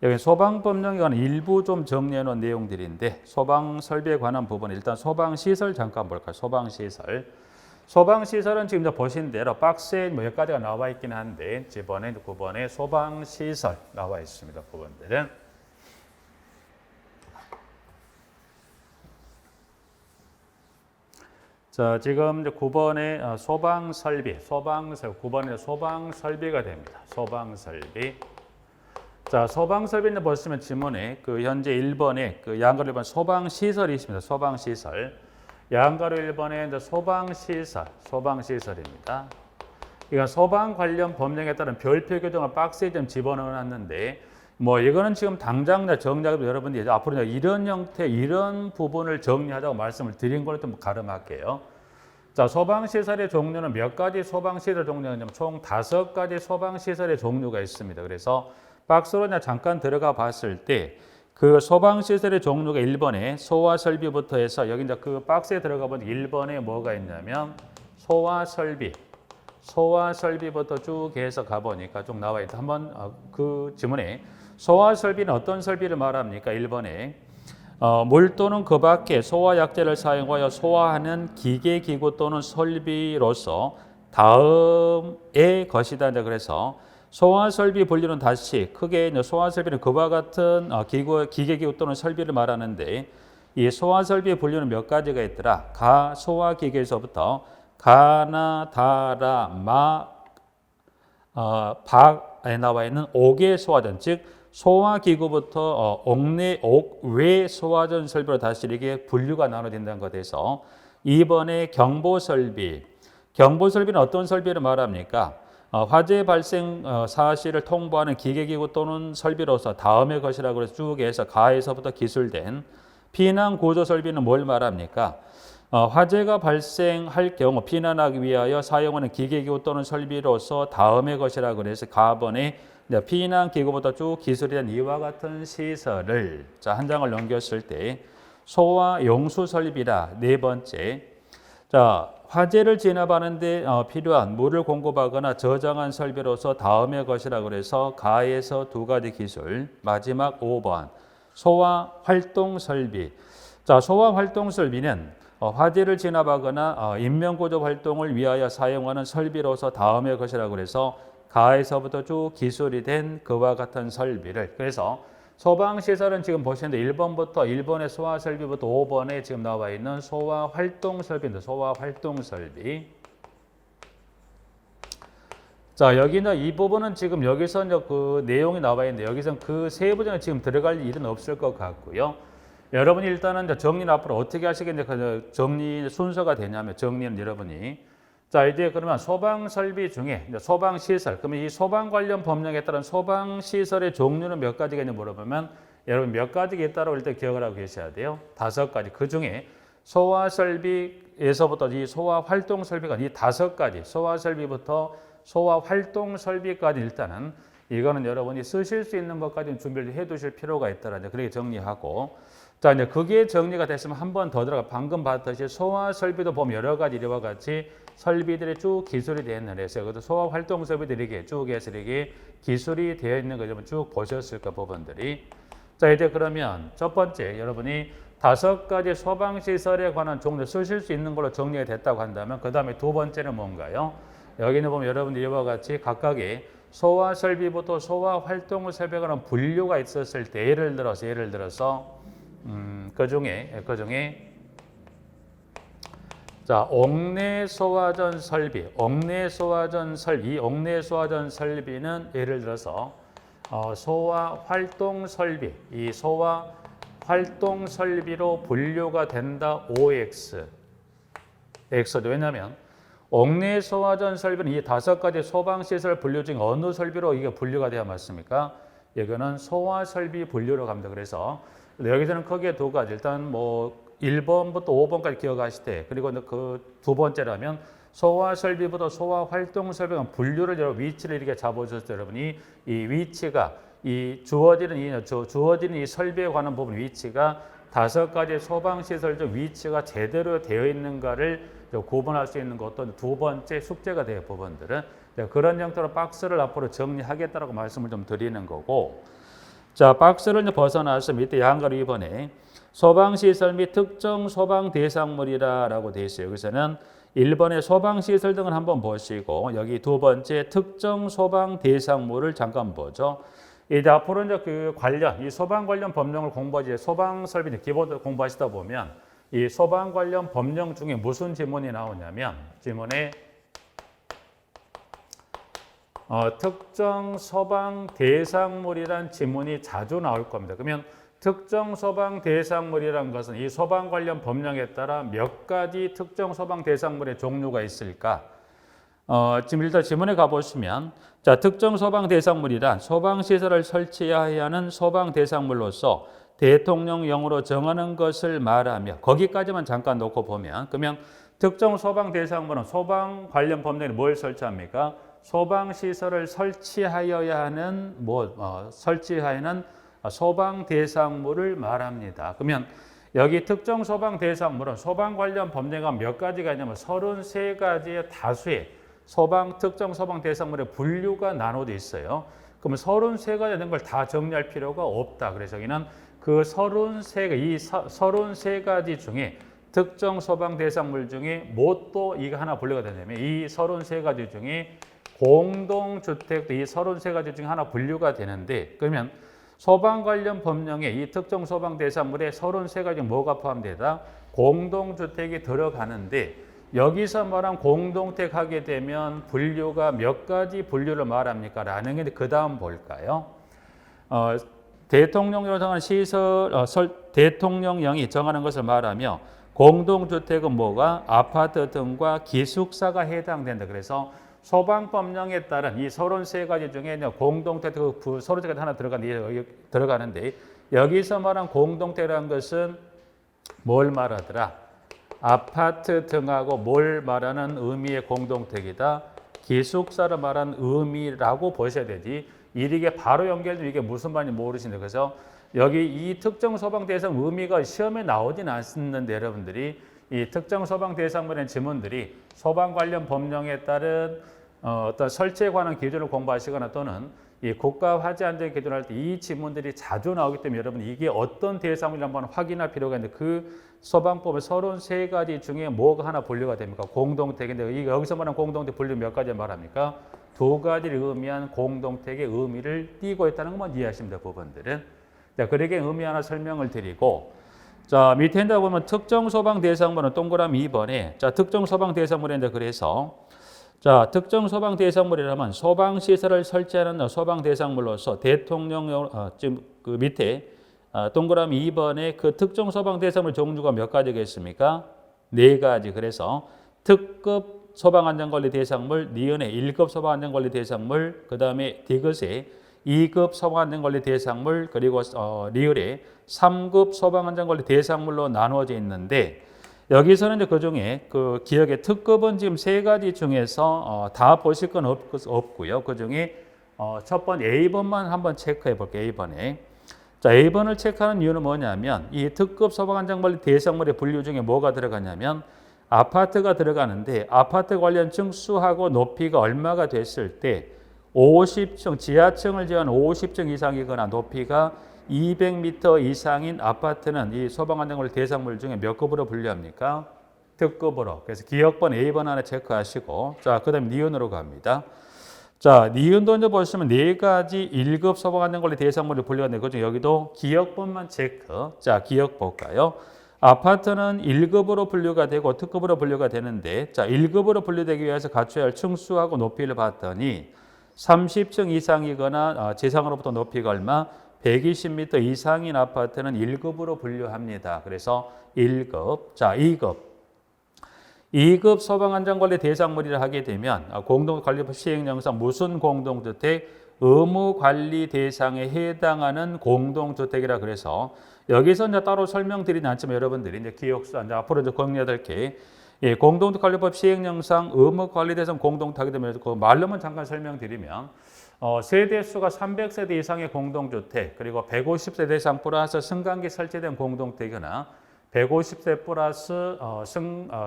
여기 소방법령에 관한 일부 좀 정리해 놓은 내용들인데, 소방 설비에 관한 부분, 일단 소방시설 잠깐 볼까요? 소방시설은 지금 보신 대로 박스에 몇 가지가 나와 있긴 한데, 이번에 9번에 소방시설 나와 있습니다. 부분들은. 자, 지금 이제 9번에 소방설비, 9번에 소방설비가 됩니다. 소방설비. 자, 소방설비는 보시면 지문에 그 현재 1번에 그 양가로 1번 소방시설이 있습니다. 소방시설. 양가로 1번에 이제 소방시설입니다. 이건 소방 관련 법령에 따른 별표 규정을 박스에 좀 집어넣어 놨는데, 이거는 지금 당장 정리하고 여러분들이 앞으로 이런 형태, 이런 부분을 정리하자고 말씀을 드린 걸 좀 가름할게요. 자, 소방시설의 종류는 몇 가지 소방시설 종류가 있냐면 총 5가지 소방시설의 종류가 있습니다. 그래서 박스로 그냥 잠깐 들어가 봤을 때 그 소방시설의 종류가 1번에 소화설비부터 해서 여기 이제 그 박스에 들어가 보니 1번에 뭐가 있냐면 소화설비부터 쭉 해서 가보니까 쭉 나와 있다. 한번 그 지문에 소화설비는 어떤 설비를 말합니까? 1번에 물 또는 그 밖에 소화약제를 사용하여 소화하는 기계, 기구 또는 설비로서 다음의 것이다. 그래서 소화설비 분류는 다시 크게 소화설비는 그와 같은 기계, 기구 또는 설비를 말하는데, 이 소화설비 분류는 몇 가지가 있더라. 소화기계에서부터 가나, 다라, 박에 나와 있는 옥외 소화전, 즉 소화기구부터 옥외 소화전 설비로 다시 이렇게 분류가 나눠진다는 것에서 2번의 경보설비. 경보설비는 어떤 설비를 말합니까? 화재 발생 사실을 통보하는 기계기구 또는 설비로서 다음의 것이라고 해서 쭉 해서 가에서부터 기술된 피난 구조 설비는 뭘 말합니까? 화재가 발생할 경우 피난하기 위하여 사용하는 기계기구 또는 설비로서 다음의 것이라고 해서 가번에 피난 기구보다 쭉 기술이 된 이와 같은 시설을 한 장을 넘겼을 때 소화 용수 설비라. 네 번째, 화재를 진압하는데 필요한 물을 공급하거나 저장한 설비로서 다음의 것이라고 해서 가에서 두 가지 기술. 마지막 5번 소화 활동 설비. 소화 활동 설비는 화재를 진압하거나 인명구조 활동을 위하여 사용하는 설비로서 다음의 것이라고 해서 가에서부터 쭉 기술이 된 그와 같은 설비를. 그래서 소방시설은 지금 보시는데 1번의 소화설비부터 5번에 지금 나와 있는 소화활동설비입니다. 소화활동설비. 여기는 이 부분은 지금 여기서 그 내용이 나와 있는데 여기서 그 세부적으로 지금 들어갈 일은 없을 것 같고요. 여러분이 일단은 정리는 앞으로 어떻게 하시겠냐, 그 정리 순서가 되냐면 정리는 여러분이 이제 그러면 소방설비 중에 소방시설, 그러면 이 소방 관련 법령에 따른 소방시설의 종류는 몇 가지가 있냐 물어보면 여러분 몇 가지가 있다고 일단 기억을 하고 계셔야 돼요. 5가지. 그 중에 소화설비에서부터 이 소화활동설비가 이 5가지, 소화설비부터 소화활동설비까지 일단은 이거는 여러분이 쓰실 수 있는 것까지 준비를 해 두실 필요가 있다라는 그렇게 정리하고, 이제 그게 정리가 됐으면 한 번 더 들어가 방금 봤듯이 소화설비도 보면 여러 가지 이와 같이 설비들이 쭉 기술이 되어 있는 데서 그것도 소화활동 설비들이 이렇게 쭉 해서 이렇게 기술이 되어 있는 거 쭉 보셨을까 부분들이. 이제 그러면 첫 번째 여러분이 5가지 소방시설에 관한 종류 쓰실 수 있는 걸로 정리가 됐다고 한다면 그 다음에 두 번째는 뭔가요? 여기는 보면 여러분들 이와 같이 각각의 소화설비부터 소화활동 설비에 관한 분류가 있었을 때 예를 들어서 그 중에 옥내 소화전 설비, 이 옥내 소화전 설비는 예를 들어서 소화 활동 설비, 이 소화 활동 설비로 분류가 된다. OX. X도 왜냐하면 옥내 소화전 설비는 이 5가지 소방시설 분류 중 어느 설비로 이게 분류가 되어 맞습니까? 이거는 소화 설비 분류로 갑니다. 그래서 여기서는 크게 두 가지. 일단 1번부터 5번까지 기억하시되, 그리고 그 두 번째라면 소화설비부터 소화활동설비가 분류를 여러 위치를 이렇게 잡아주셔서 여러분이 이 위치가 주어지는 이 설비에 관한 부분 위치가 5가지 소방시설 중 위치가 제대로 되어 있는가를 구분할 수 있는 것도 두 번째 숙제가 돼요. 부분들은 그런 형태로 박스를 앞으로 정리하겠다라고 말씀을 좀 드리는 거고, 박스를 벗어나서 밑에 양가로 2번에 소방시설 및 특정 소방 대상물이라고 되어 있어요. 여기서는 1번의 소방시설 등을 한번 보시고 여기 두 번째 특정 소방 대상물을 잠깐 보죠. 이제 앞으로 이제 그 관련 이 소방 관련 법령을 공부하지 소방 설비 기본적으로 공부하시다 보면 이 소방 관련 법령 중에 무슨 지문이 나오냐면 지문에 특정 소방 대상물이란 지문이 자주 나올 겁니다. 그러면 특정 소방 대상물이란 것은 이 소방 관련 법령에 따라 몇 가지 특정 소방 대상물의 종류가 있을까? 지금 일단 지문에 가보시면 특정 소방 대상물이란 소방시설을 설치해야 하는 소방 대상물로서 대통령령으로 정하는 것을 말하며, 거기까지만 잠깐 놓고 보면, 그러면 특정 소방 대상물은 소방 관련 법령에 뭘 설치합니까? 소방시설을 설치하여야 하는 설치하여는 소방 대상물을 말합니다. 그러면 여기 특정 소방 대상물은 소방 관련 법령가 몇 가지가 있냐면 33가지의 다수의 특정 소방 대상물의 분류가 나눠져 있어요. 그러면 33가지 되는 걸 다 정리할 필요가 없다. 그래서 여기는 그 33가지 중에 특정 소방 대상물 중에 또 이거 하나 분류가 되냐면 이 33가지 중에 공동주택도 이 33가지 중에 하나 분류가 되는데, 그러면 소방 관련 법령에 이 특정 소방 대상물에 33가지 뭐가 포함되다? 공동주택이 들어가는데 여기서 말한 공동택 하게 되면 분류가 몇 가지 분류를 말합니까? 라는 게 그 다음 볼까요? 대통령령이 정하는 대통령령이 정하는 것을 말하며 공동주택은 뭐가 아파트 등과 기숙사가 해당된다. 그래서 소방법령에 따른 이 33가지 중에 공동택 그 33가지 하나 들어가는데 여기서 말한 공동택이라는 것은 뭘 말하더라? 아파트 등하고 뭘 말하는 의미의 공동택이다. 기숙사를 말하는 의미라고 보셔야 되지. 이게 바로 연결되면 이게 무슨 말인지 모르시는데 그래서 여기 이 특정 소방 대상 의미가 시험에 나오진 않는데 여러분들이 이 특정 소방 대상물의 지문들이 소방 관련 법령에 따른 어떤 설치에 관한 기준을 공부하시거나 또는 이 국가 화재 안전 기준을 할 때 이 지문들이 자주 나오기 때문에 여러분 이게 어떤 대상물인지 한번 확인할 필요가 있는데 그 소방법의 33가지 중에 뭐가 하나 분류가 됩니까? 공동택인데 여기서 말하는 공동택 분류 몇 가지 말합니까? 2가지를 의미한 공동택의 의미를 띄고 있다는 것만 이해하시면 돼요. 부분들은. 자, 그러게 의미 하나 설명을 드리고 자 밑에 있다 보면 특정 소방 대상물은 동그라미 2번에 자 특정 소방 대상물인데 그래서 자 특정 소방 대상물이라면 소방 시설을 설치하는 소방 대상물로서 대통령 지금 그 밑에 동그라미 2번에 그 특정 소방 대상물 종류가 몇 가지겠습니까? 4가지. 그래서 특급 소방안전관리 대상물, 니은의 1급 소방안전관리 대상물, 그 다음에 디귿의 2급 소방안전관리 대상물, 그리고 리을의 3급 소방안전관리 대상물로 나누어져 있는데 여기서는 이제 그 중에 그 기억의 특급은 지금 3가지 중에서 다 보실 건 없고요. 그 중에 첫 번 A번만 한번 체크해 볼게요. A번에. 자, A번을 체크하는 이유는 뭐냐면 이 특급 소방안전관리 대상물의 분류 중에 뭐가 들어가냐면 아파트가 들어가는데 아파트 관련 층수하고 높이가 얼마가 됐을 때 50층, 지하층을 제한 50층 이상이거나 높이가 200m 이상인 아파트는 이 소방안전관리 대상물 중에 몇 급으로 분류합니까? 특급으로. 그래서 기억번 A번 하나 체크하시고 자, 그 다음에 니은으로 갑니다. 자, 니은도 이제 보시면 4가지 1급 소방안전관리 대상물을 분류하는데 그중 여기도 기억번만 체크. 자, 기억 볼까요? 아파트는 1급으로 분류가 되고 특급으로 분류가 되는데 자 1급으로 분류되기 위해서 갖춰야 할 층수하고 높이를 봤더니 30층 이상이거나 지상으로부터 높이가 얼마? 120m 이상인 아파트는 1급으로 분류합니다. 그래서 1급, 자 2급 소방안전관리 대상물이라 하게 되면 공동관리법 시행령상 무슨 공동주택? 의무관리 대상에 해당하는 공동주택이라 그래서 여기서 이제 따로 설명드리지 않지만 여러분들이 이제 기억수 이제 앞으로 이제 정리해야 될 게 공동주택관리법 시행령상 의무관리 대상 공동주택이 되면 그 말로만 잠깐 설명드리면 세대수가 300세대 이상의 공동주택 그리고 150세대 이상 플러스 승강기 설치된 공동주택이나 150세 플러스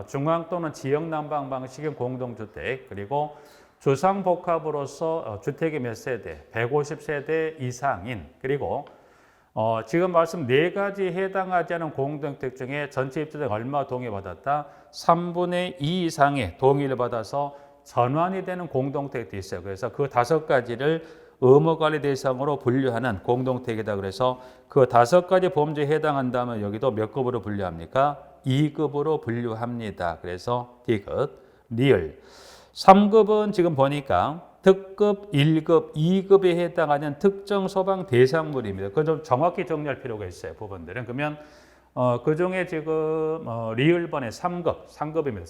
중앙 또는 지역 난방 방식의 공동주택 그리고 주상복합으로서 주택이 몇 세대? 150세대 이상인 그리고 지금 말씀 4가지 해당하지 않은 공동주택 중에 전체 입주자가 얼마 동의받았다? 3분의 2 이상의 동의를 받아서 전환이 되는 공동주택도 있어요. 그래서 그 5가지를 의무관리 대상으로 분류하는 공동주택이다. 그래서 그 5가지 범죄에 해당한다면 여기도 몇 급으로 분류합니까? 2급으로 분류합니다. 그래서 디귿, 리을. 3급은 지금 보니까 특급, 1급, 2급에 해당하는 특정 소방 대상물입니다. 그건 좀 정확히 정리할 필요가 있어요. 부분들은. 그러면 그 중에 지금 리을번의 3급입니다.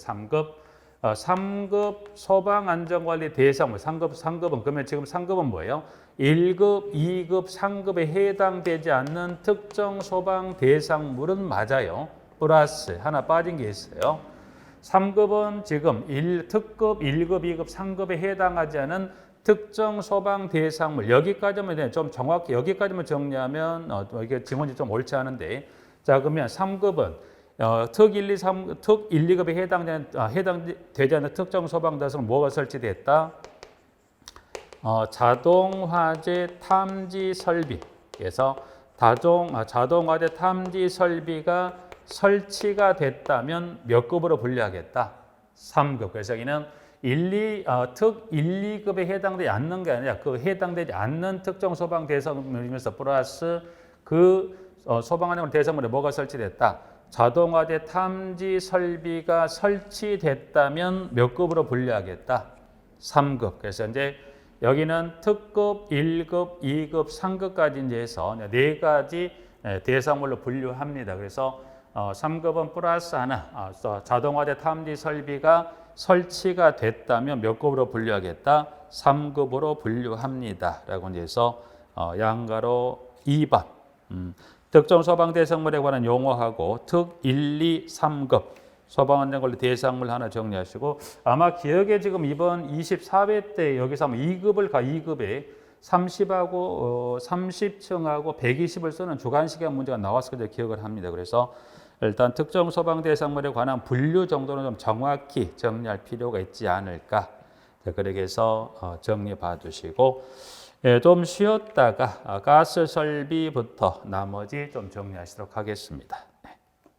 3급 소방안전관리 대상물, 3급은 그러면 지금 3급은 뭐예요? 1급, 2급, 3급에 해당되지 않는 특정 소방 대상물은 맞아요. 플러스 하나 빠진 게 있어요. 3급은 지금 특급, 1급, 2급, 3급에 해당하지 않은 특정 소방 대상물 여기까지만 좀 정확히 여기까지만 정리하면 이게 지문이 좀 옳지 않은데 자 그러면 3급은 특 1, 2급에 해당되지 않는 특정 소방 대상물 뭐가 설치됐다? 자동 화재 탐지 설비에서 자동 화재 탐지 설비가 설치가 됐다면 몇 급으로 분류하겠다? 3급. 그래서 여기는 특 1, 2급에 해당되지 않는 게 아니라 그 해당되지 않는 특정 소방 대상물이면서 플러스 그 소방안전 대상물에 뭐가 설치됐다? 자동화된 탐지 설비가 설치됐다면 몇 급으로 분류하겠다? 3급. 그래서 이제 여기는 특급, 1급, 2급, 3급까지 이제 해서 네 가지 대상물로 분류합니다. 그래서 3급은 플러스 하나, 자동화된 탐지 설비가 설치가 됐다면 몇 급으로 분류하겠다? 3급으로 분류합니다. 라고 이제 해서 양가로 2번. 특정 소방 대상물에 관한 용어하고 특 1, 2, 3급 소방안전 관리 대상물 하나 정리하시고 아마 기억에 지금 이번 24회 때 여기서 한번 2급을 2급에 30하고 30층하고 120을 쓰는 주관식의 문제가 나왔을 때 기억을 합니다. 그래서 일단 특정 소방 대상물에 관한 분류 정도는 좀 정확히 정리할 필요가 있지 않을까. 그렇게 해서 정리해 봐 주시고 좀 쉬었다가 가스 설비부터 나머지 좀 정리하시도록 하겠습니다.